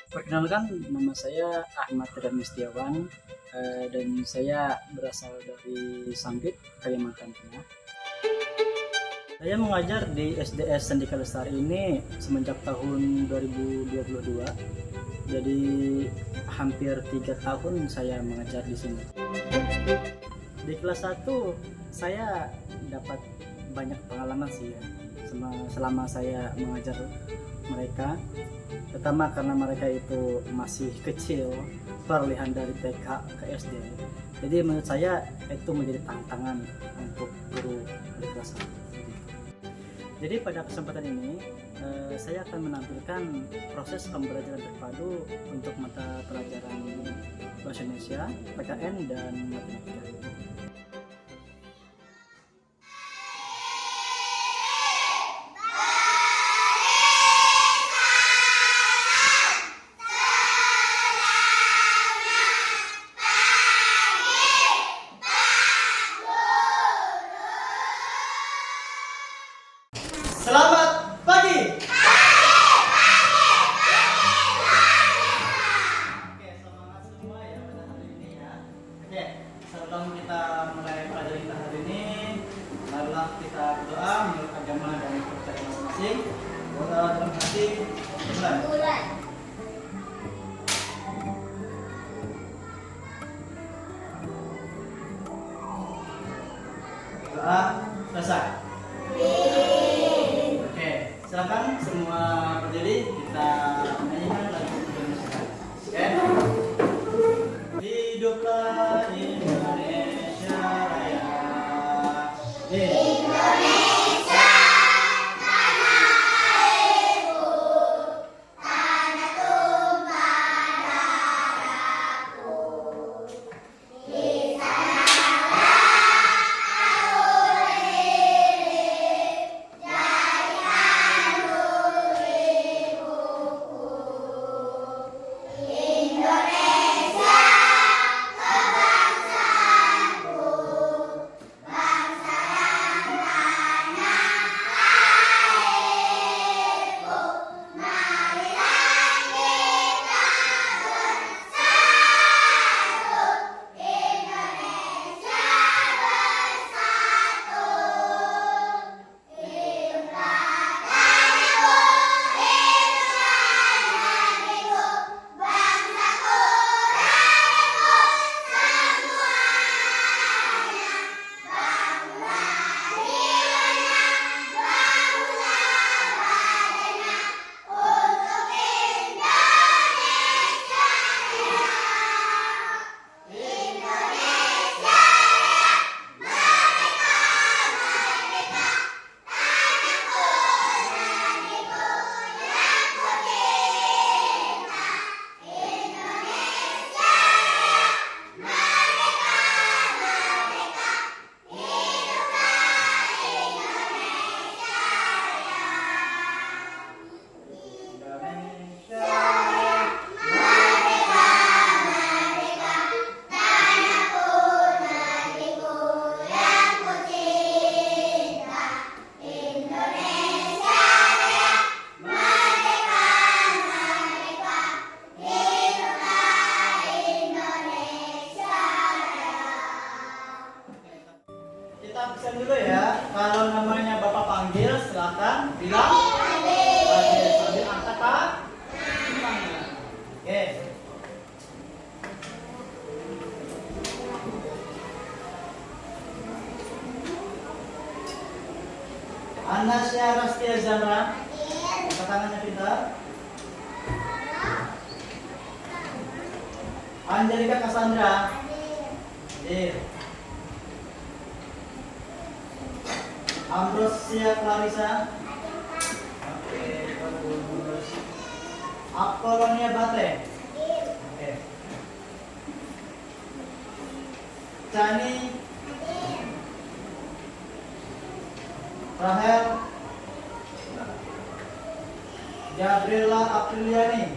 Perkenalkan, nama saya Ahmad Remy Setiawan, dan saya berasal dari Sampit, Kalimantan Tengah. Saya mengajar di SDS Sandika Lestari ini semenjak tahun 2022. Jadi hampir 3 tahun saya mengajar di sini. Di kelas 1 saya dapat banyak pengalaman sih ya, selama saya mengajar mereka. Pertama karena mereka itu masih kecil, peralihan dari TK ke SD. Jadi menurut saya itu menjadi tantangan untuk guru di kelas 1. Jadi pada kesempatan ini saya akan menampilkan proses pembelajaran terpadu untuk mata pelajaran Bahasa Indonesia, PKN, dan Matematika. Selamat pagi. Oke, semangat semua ya pada hari ini ya. Oke, sebelum kita mulai pelajaran kita hari ini, marilah kita berdoa menurut agama dan kepercayaan masing-masing. Berdoa dalam hati, mulai. Doa selesai. Silakan semua berdiri, kita nyanyikan lagu Indonesia. Oke? Hiduplah Indonesia Raya. Indonesia tanah airku, tanah tumpah darahku. Di sana kita absen dulu ya. Kalau namanya Bapak panggil, silakan bilang Adil. Sambil angkat tangan. Oke. Anasya Rastia Zandra. Angkat tangannya pintar. Angelika Cassandra. Adil. Ambrosia Clarissa. Oke, bagus. Apolonia Bate. Oke. Chani. Rahel. Gabriela Apriliani.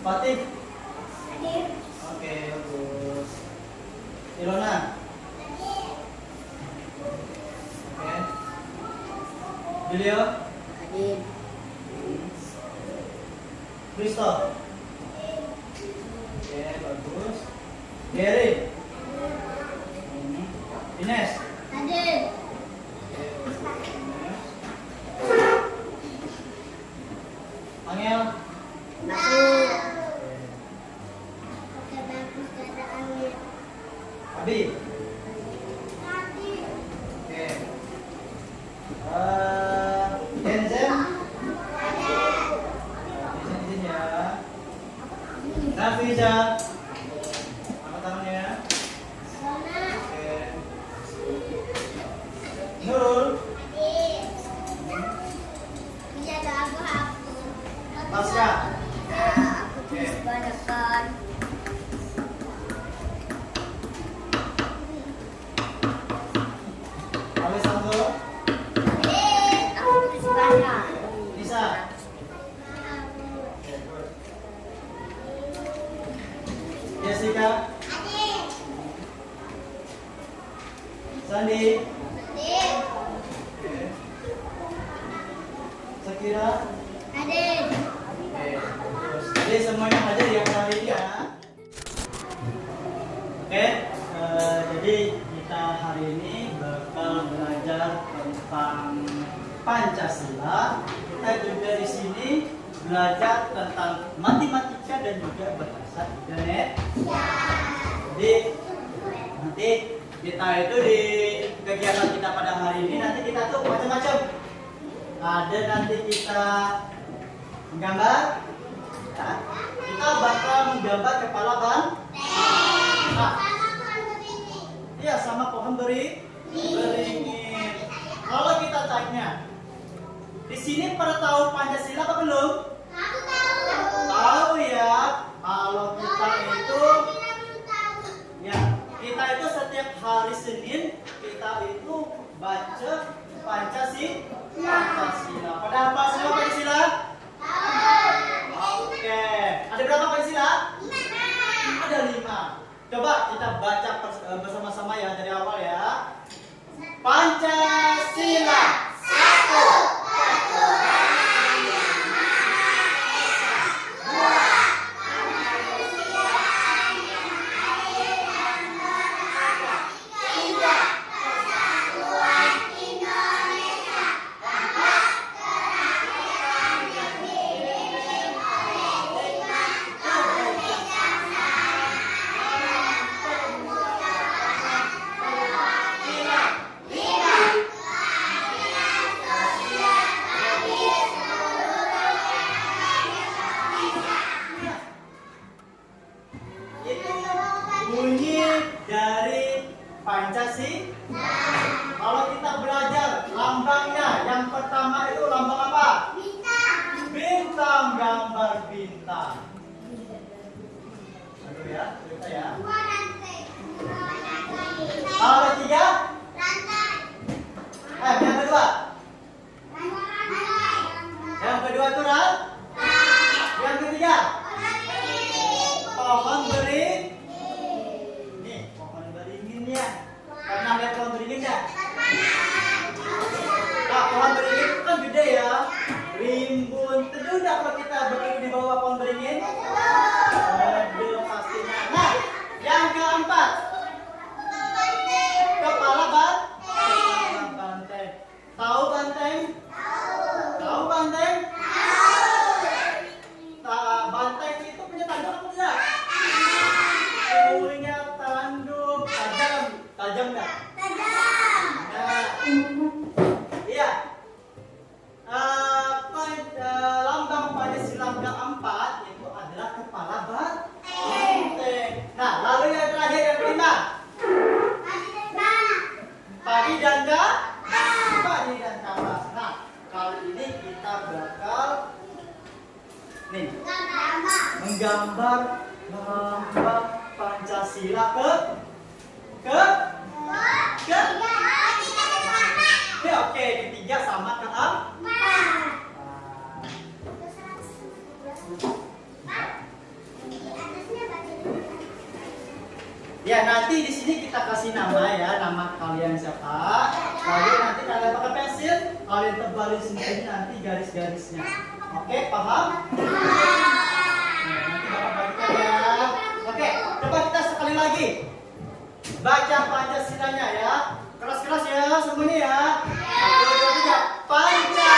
Fatih. Oke, bagus. Ilona. Oke. Julio. Din. Kristo. Oke, bagus. Gary. Ines. Hadir. Angel. Masuk. Bagus keadaannya. Abi. Oke. Denzel. Izin ya. Nafiza. Angkat tangannya. Oke. Nurul. Pasca. Aku tulis banyakkan. Alessandro. Aku tulis banyak. Nisa. Oke, good. Jessica. Sandi. Oke. Sakira. Hadir. Oke, bagus. Jadi semuanya hadir yang hari ini ya. Oke, jadi kita hari ini bakal belajar tentang Pancasila. Kita juga di sini belajar tentang matematika dan juga bahasa internet. Jadi nanti kita itu di kegiatan kita pada hari ini nanti kita tuh macam-macam. Ada nanti kita menggambar, ya. Kita bakal menggambar kepala banteng. Iya, sama pohon beringin. Kalau kita tanya, di sini pada tahu Pancasila apa belum? Tahu ya. Kalau kita itu, ya kita itu setiap hari Senin kita itu baca Pancasila. Pada apa semua Pancasila? Oke. Ada berapa Pancasila? Ada 5. Coba kita baca bersama-sama ya dari awal ya. Pancasila. Itu bunyi dari Pancasila. Kalau kita belajar lambangnya, yang pertama itu lambang apa? Bintang, gambar bintang. Aduh ya, cerita ya. Kalau tiga, yang kedua. Yang kedua itu yang ketiga. Pohon beringin. Nih, pohon beringinnya. Pernah lihat pohon beringin ya? Nah, pohon beringin itu kan gede ya. Rimbun. Teduh nggak kalau kita berdiri di bawah pohon beringin? Teduh pastinya. Nah, yang keempat. Kepala banteng. Tahu banteng? Tahu banteng? Banteng itu punya tanduk apa tidak? Punya tanduk tajam nggak? Nah, iya. Lambang Pancasila keempat itu adalah kepala banteng. Nah, lalu yang terakhir yang kelima. Padi dan kapas. Nah, kali ini kita bakal menggambar lambang Pancasila oke, ketiga sama keempat. Ya, nanti di sini kita kasih nama ya, nama kalian siapa. Lalu nanti kalian pakai pensil, kalian kalian tebalin sendiri nanti garis-garisnya. Oke, paham? Nanti Bapak bagikan ya. Oke, coba kita sekali lagi. Baca Pancasilanya ya. Keras-keras ya semuanya ya. 1, 2, 3. Pancasila.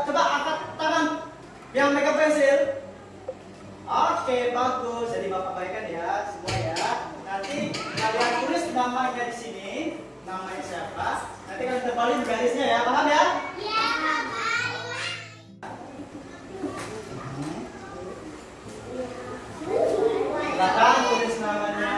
Coba angkat tangan yang megang pensil. Oke, bagus. Jadi Bapak baikkan ya semua ya. Nanti kalian tulis namanya di sini, namanya siapa. Nanti kalian tebalin garisnya ya, paham ya? Iya. Silakan tulis namanya.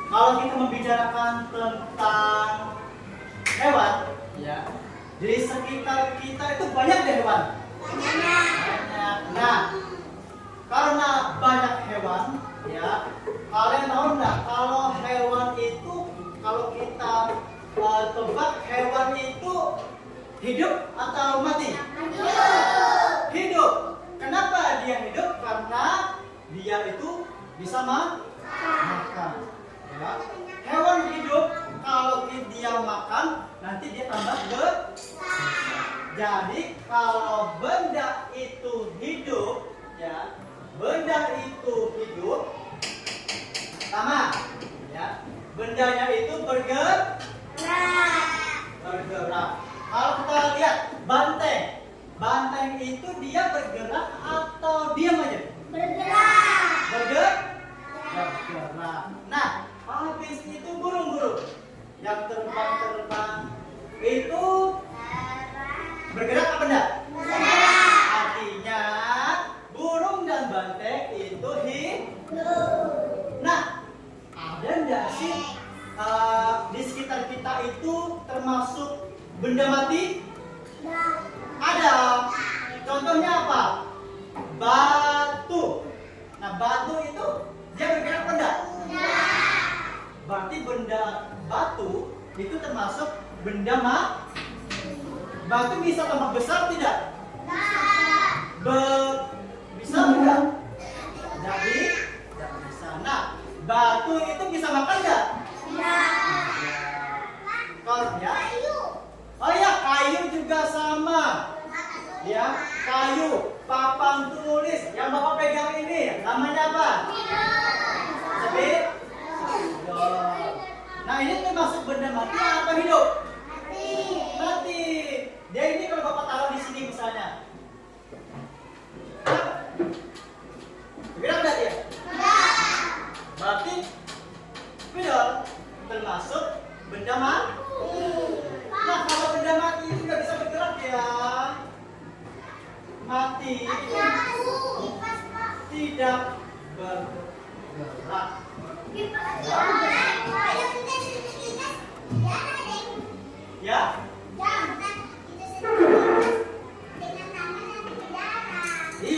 Kalau kita membicarakan tentang hewan, ya, di sekitar kita itu banyak deh hewan. Banyak. Nah, karena banyak hewan, ya, kalian tahu nggak kalau hewan itu, kalau kita tebak hewan itu hidup atau mati? Hidup. Kenapa dia hidup? Karena dia itu bisa makan. Ya. Hewan hidup kalau dia makan nanti dia tambah besar. Jadi kalau benda itu hidup, ya, benda itu hidup, sama, ya, bendanya itu bergerak. Kalau kita lihat banteng, banteng itu dia bergerak atau diam aja? Bergerak. Nah, habis itu burung-burung yang terbang itu bergerak apa enggak? Artinya burung dan banteng itu hidup. Nah, ada enggak sih di sekitar kita itu termasuk benda mati? Ada. Contohnya apa? Batu. Nah, batu itu dia bergerak apa enggak? Berarti benda batu itu termasuk benda mati. Batu bisa tambah besar tidak? Bisa tidak? Jadi tidak bisa. Nah, batu itu bisa makan enggak? Kalau ya, oh ya, kayu juga sama. Ya, kayu, papan tulis yang Bapak pegang ini namanya apa? Sepit. Nah, ini termasuk benda mati atau hidup? Mati. Dia ini kalau Bapak taruh di sini misalnya, bergerak enggak dia? Berarti betul, termasuk benda mati. Nah, kalau benda mati itu nggak bisa bergerak ya, mati itu tidak bergerak. Ya?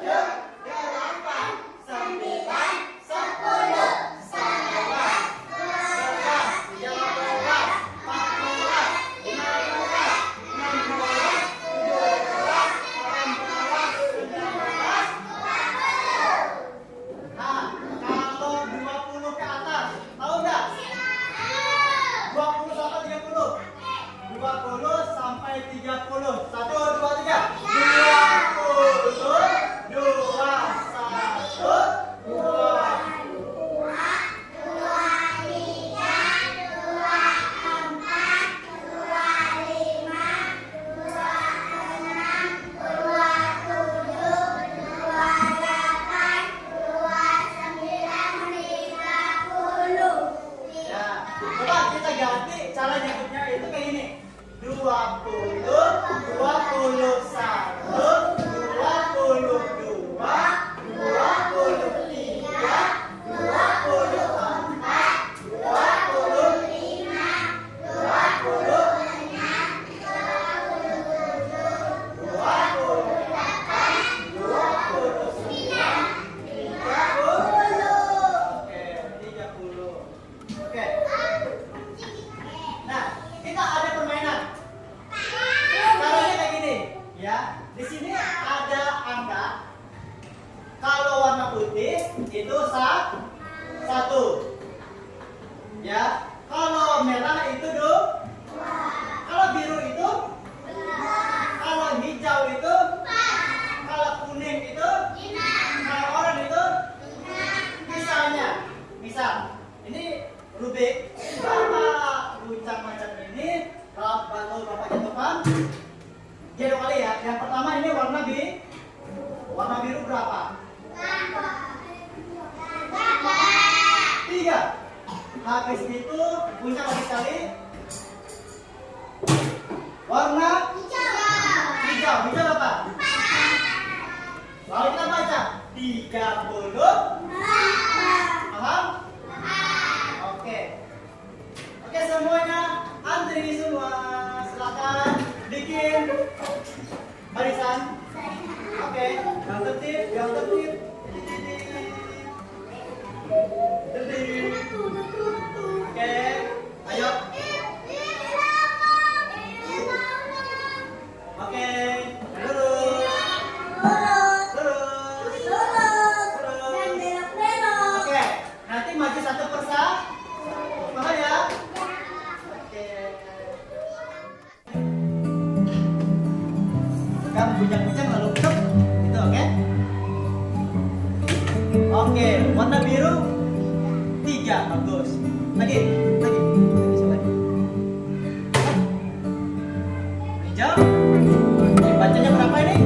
Nah, kalau 20 ke atas, tahu nggak? 20 sampai 30. 20 sampai 30. 1, 2, 3. 20, 2, 1, 2. Ya, coba kita ganti cara nyebutnya itu kayak gini. 20, 21, 22, 23, 24, 25, 30. Oke. Nah, kita ada permainan. Caranya kayak gini, ya. Di sini ada angka. Kalau warna putih itu satu. Ya. Kalau merah itu dua. Kalau biru itu. Kalau hijau itu. Kalau kuning itu. Kalau oranye itu. Misal, ini Rubik. Bapak guncang macam ini. Kalau batu bapak jatuhkan. Jadi kali ya. Yang pertama ini warna biru berapa? 3. Habis itu guncang lagi sekali. Warna hijau apa? Lalu kita baca 30. Paham? barisan. Oke, yang tertib, yang tertib. Tertib. Oke, ayo. Oke, lurus. Lurus. Oke, nanti maju satu persatu. Paham ya? Oke. Kamu bujang-bujang lalu kerap. Gitu, oke? Oke, warna biru 3, bagus. Lagi. Lagi. Hijau. Bacanya berapa ini?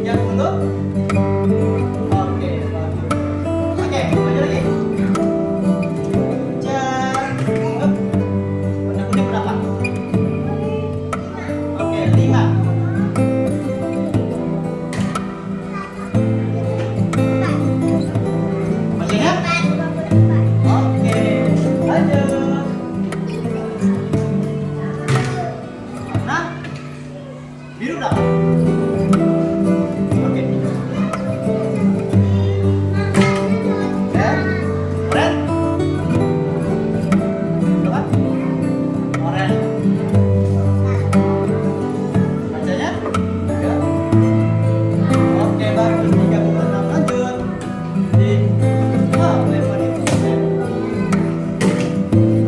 30. Oke, bagus. Oke, maju lagi. Cek. Warna kuning berapa? Oke, 5. Bacanya? Oke, lanjut. Warna biru berapa? Oke. Oren? Berapa? Oren. Bacanya? 3. Oke, bagus. 36. Lanjut. Level itu.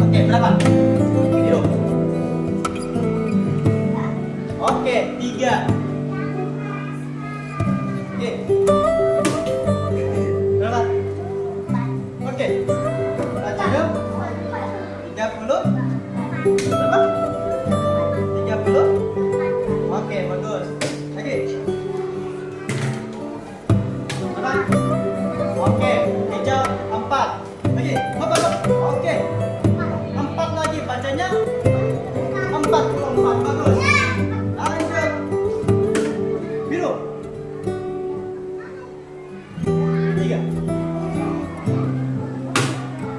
Oke, berapa? Biru. Oke, 3. Oke. Berapa? Oke. Baca yuk. 30. Berapa? 30. Oke, bagus. Lagi. Berapa? Oke, hijau 4. Lagi. Oke. 4 lagi bacanya. 44, bagus. Lanjut. Biru. 3.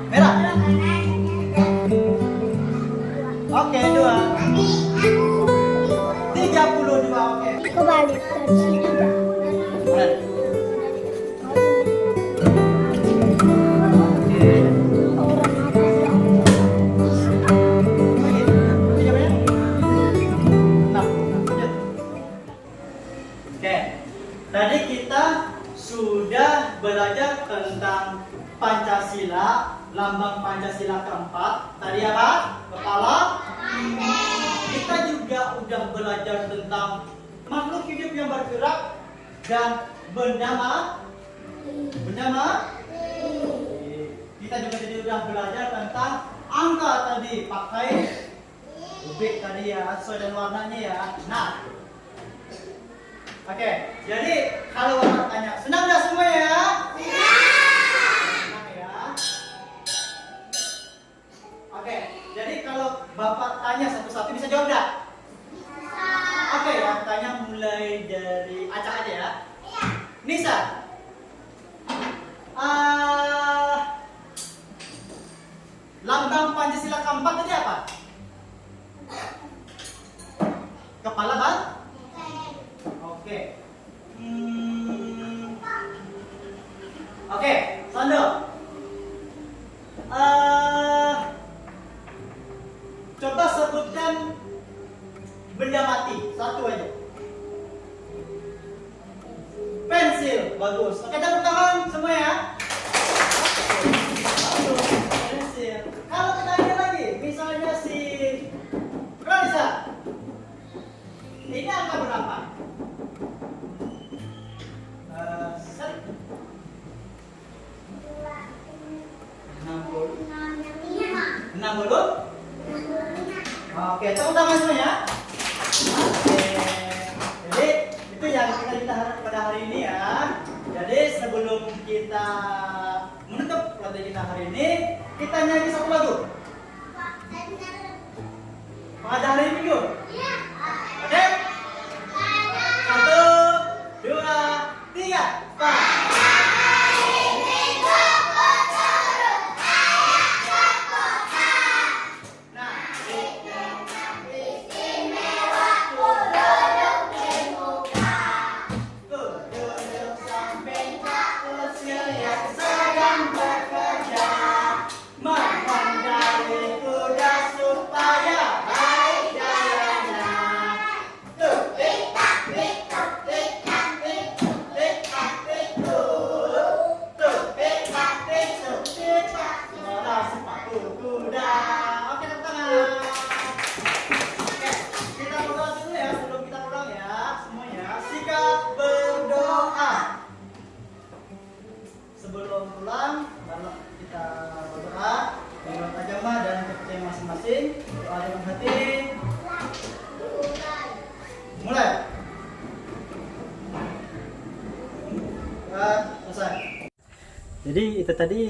Merah. Oke, 2. 32. Oke. Kebalik dari sini. Oren. Lagi. Hijaunya? 6. Lanjut. Oke. Tadi kita sudah belajar tentang Pancasila, lambang Pancasila keempat. Tadi apa? Kepala. Kita juga udah belajar tentang makhluk hidup yang bergerak dan bernama. Kita juga tadi udah belajar tentang angka tadi, pakai rubik tadi ya, sesuai dengan warnanya ya. Nah, oke, jadi kalau Bapak tanya, senang nggak semua ya? Senang ya. Oke, jadi kalau Bapak tanya satu-satu bisa jawab nggak? Oke, yang tanya mulai dari Acak aja ya. Nisa. Lambang Pancasila keempat tadi apa? Kepala bang? Oke. Oke, Sando. Coba sebutkan benda mati, satu aja. Pensil, bagus. Oke, tepuk tangan semua ya. Bagus, pensil. Kalau kita lihat lagi, misalnya si Ranisa, ini angka berapa? Set. 60. Oke, tepuk tangan semua ya. Oke. Jadi itu yang kita pada hari ini ya. Jadi sebelum kita menutup pelajaran kita hari ini, kita nyanyi satu lagu. Pada hari Minggu. Oke? 1, 2, 3, 4. Nah, selesai. Jadi itu tadi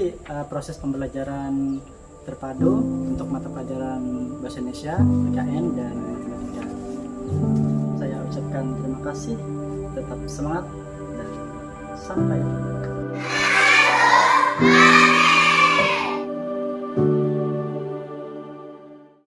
proses pembelajaran terpadu untuk mata pelajaran Bahasa Indonesia, PKN, dan Matematika. Saya ucapkan terima kasih, tetap semangat, dan sampai jumpa.